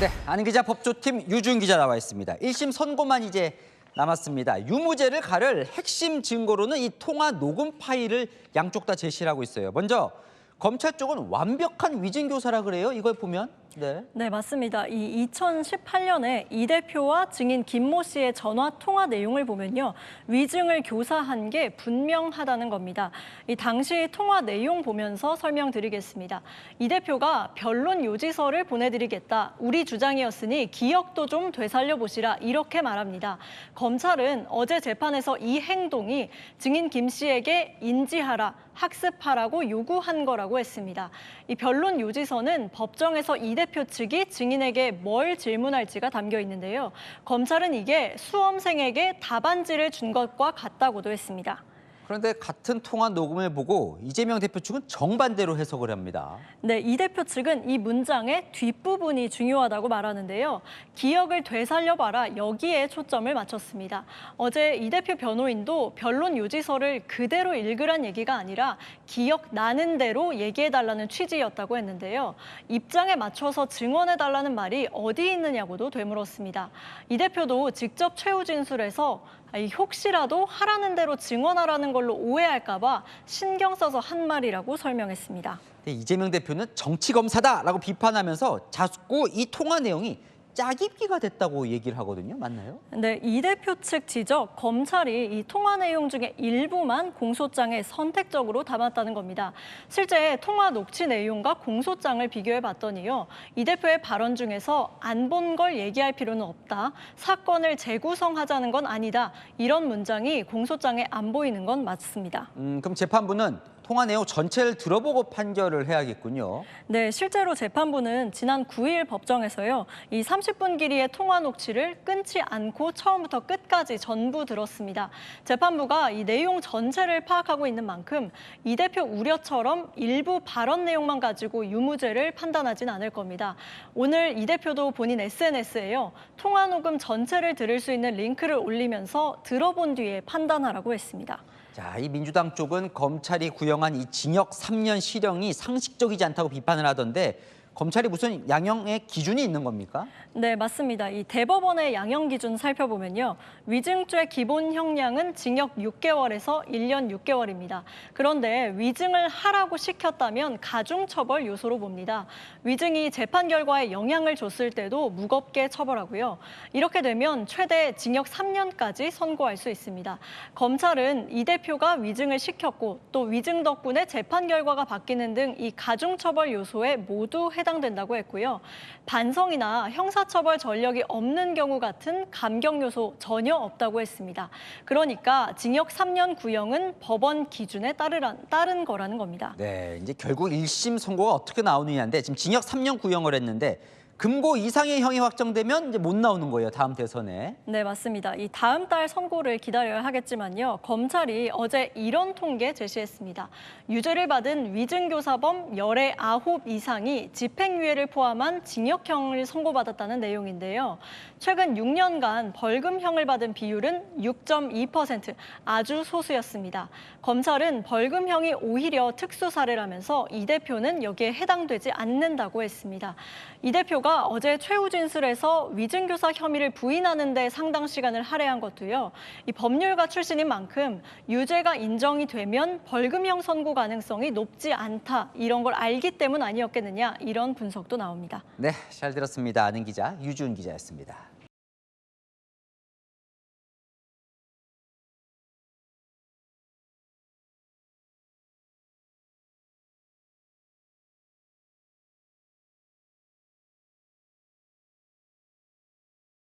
네, 아는 기자 법조팀 유준 기자 나와 있습니다. 1심 선고만 이제 남았습니다. 유무죄를 가를 핵심 증거로는 이 통화 녹음 파일을 양쪽 다 제시를 하고 있어요. 먼저 검찰 쪽은 완벽한 위증 교사라 그래요. 이걸 보면. 네, 맞습니다. 이 2018년에 이 대표와 증인 김모 씨의 전화 통화 내용을 보면요. 위증을 교사한 게 분명하다는 겁니다. 이 당시 통화 내용 보면서 설명드리겠습니다. 이 대표가 변론 요지서를 보내드리겠다. 우리 주장이었으니 기억도 좀 되살려보시라. 이렇게 말합니다. 검찰은 어제 재판에서 이 행동이 증인 김 씨에게 인지하라, 학습하라고 요구한 거라고 했습니다. 이 변론 요지서는 법정에서 이 대표 측이 증인에게 뭘 질문할지가 담겨 있는데요. 검찰은 이게 수험생에게 답안지를 준 것과 같다고도 했습니다. 그런데 같은 통화 녹음을 보고 이재명 대표 측은 정반대로 해석을 합니다. 네, 이 대표 측은 이 문장의 뒷부분이 중요하다고 말하는데요. 기억을 되살려봐라, 여기에 초점을 맞췄습니다. 어제 이 대표 변호인도 변론 요지서를 그대로 읽으란 얘기가 아니라 기억나는 대로 얘기해달라는 취지였다고 했는데요. 입장에 맞춰서 증언해달라는 말이 어디 있느냐고도 되물었습니다. 이 대표도 직접 최후 진술에서 혹시라도 하라는 대로 증언하라는 걸로 오해할까 봐 신경 써서 한 말이라고 설명했습니다. 이재명 대표는 정치검사다라고 비판하면서 자꾸 이 통화 내용이 짜깁기가 됐다고 얘기를 하거든요. 맞나요? 네, 이 대표 측 지적, 검찰이 이 통화 내용 중에 일부만 공소장에 선택적으로 담았다는 겁니다. 실제 통화 녹취 내용과 공소장을 비교해 봤더니요. 이 대표의 발언 중에서 안 본 걸 얘기할 필요는 없다. 사건을 재구성하자는 건 아니다. 이런 문장이 공소장에 안 보이는 건 맞습니다. 그럼 재판부는 통화 내용 전체를 들어보고 판결을 해야겠군요. 네, 실제로 재판부는 지난 9일 법정에서요. 이 30분 길이의 통화 녹취를 끊지 않고 처음부터 끝까지 전부 들었습니다. 재판부가 이 내용 전체를 파악하고 있는 만큼 이 대표 우려처럼 일부 발언 내용만 가지고 유무죄를 판단하진 않을 겁니다. 오늘 이 대표도 본인 SNS에요. 통화 녹음 전체를 들을 수 있는 링크를 올리면서 들어본 뒤에 판단하라고 했습니다. 자, 이 민주당 쪽은 검찰이 구형한 이 징역 3년 실형이 상식적이지 않다고 비판을 하던데 검찰이 무슨 양형의 기준이 있는 겁니까? 네, 맞습니다. 이 대법원의 양형 기준 살펴보면요. 위증죄 기본 형량은 징역 6개월에서 1년 6개월입니다. 그런데 위증을 하라고 시켰다면 가중처벌 요소로 봅니다. 위증이 재판 결과에 영향을 줬을 때도 무겁게 처벌하고요. 이렇게 되면 최대 징역 3년까지 선고할 수 있습니다. 검찰은 이 대표가 위증을 시켰고 또 위증 덕분에 재판 결과가 바뀌는 등 이 가중처벌 요소에 모두 해당된다고 했고요. 반성이나 형사처벌 전력이 없는 경우 같은 감경 요소 전혀 없다고 했습니다. 그러니까 징역 3년 구형은 법원 기준에 따른 거라는 겁니다. 네, 이제 결국 1심 선고가 어떻게 나오느냐인데 지금 징역 3년 구형을 했는데 금고 이상의 형이 확정되면 이제 못 나오는 거예요, 다음 대선에. 네, 맞습니다. 이 다음 달 선고를 기다려야 하겠지만요. 검찰이 어제 이런 통계 제시했습니다. 유죄를 받은 위증교사범 열의 9 이상이 집행유예를 포함한 징역형을 선고받았다는 내용인데요. 최근 6년간 벌금형을 받은 비율은 6.2%, 아주 소수였습니다. 검찰은 벌금형이 오히려 특수 사례라면서 이 대표는 여기에 해당되지 않는다고 했습니다. 이 대표가 어제 최후 진술에서 위증교사 혐의를 부인하는 데 상당 시간을 할애한 것도요. 이 법률가 출신인 만큼 유죄가 인정이 되면 벌금형 선고 가능성이 높지 않다. 이런 걸 알기 때문 아니었겠느냐. 이런 분석도 나옵니다. 네, 잘 들었습니다. 아는 기자 유준 기자였습니다.